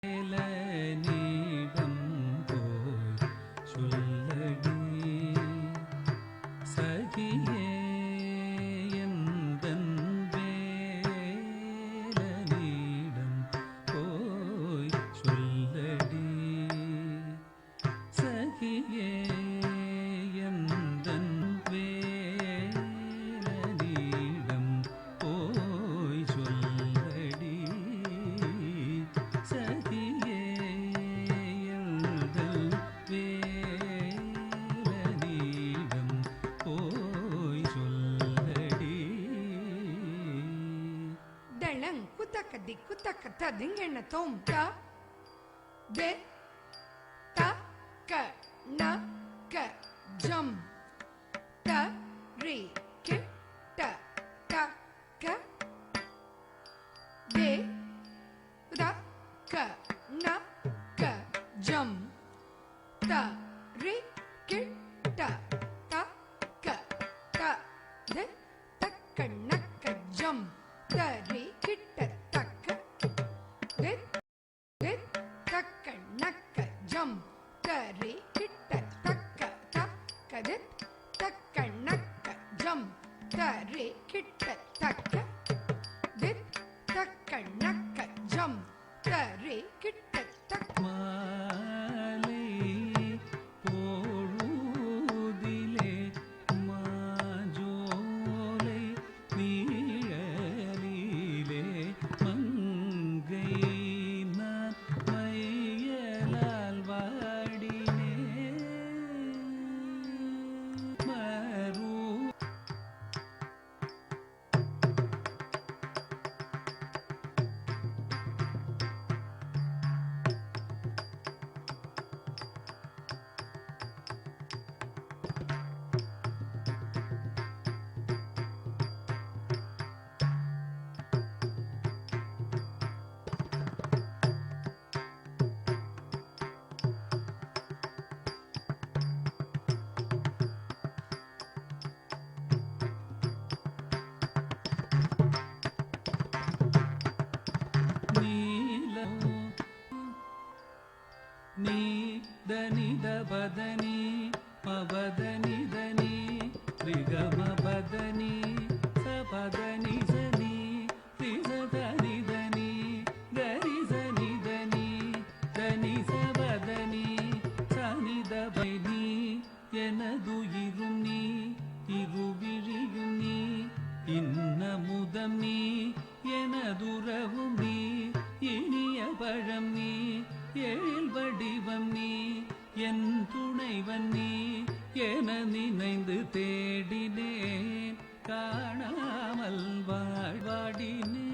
வேலனிடம் போய் சொல்லடி சகியே எந்தன் வேலனிடம் போய் சொல்லடி சகியே எந்தன் வேலனிடம் போய் சொல்லடி சகியே எந்தன் வேலனிடம் போய் சொல்லடி. ದಳಂ ಕುತಕ ದಿಕ್ಕುತಕ ತದಿಂಗೆಣ್ಣ ತೋಂ ತ ದೆ ತ ಕ ನ ಕ ಜಂ ತ ರಿ ಕೆ ಟ ತ ಕ ದೆ ತ ಕ ನ ಕ ಜಂ ತ ರಿ ಕೆ ಟ ತ ಕ ತ ದೆ ತ ಕ ನ ಕ ಜಂ தரி கிட்ட தக்க தக்க நக்க ஜம் தரி கிட்ட தக்க தக்க தக்க நக்க ஜம் தரி கிட்ட தக்க தக்க நக்க ஜம் தரி கிட்ட தக்க மாலை பொழுதிலே மாஜோலை நீழலிலே மங்கை நான் மையலால் வாடினேன் மறு நீ தனித பதனி மபதனி தனி ரிகம பதனி சபதனி சனி ரிசதனி தனி கரிசனி தனி தனி சபதனி சனித பைனி எனதுயிரும் நீ இருவிழியும் நீ இன்னமுதம் நீ எனதுறவும் நீ இனிய பழம் நீ எழில் வடிவம் நீ என் துணைவன் நீ என நினைந்து தேடினேன் காணாமல் வாழ்வாடினேன்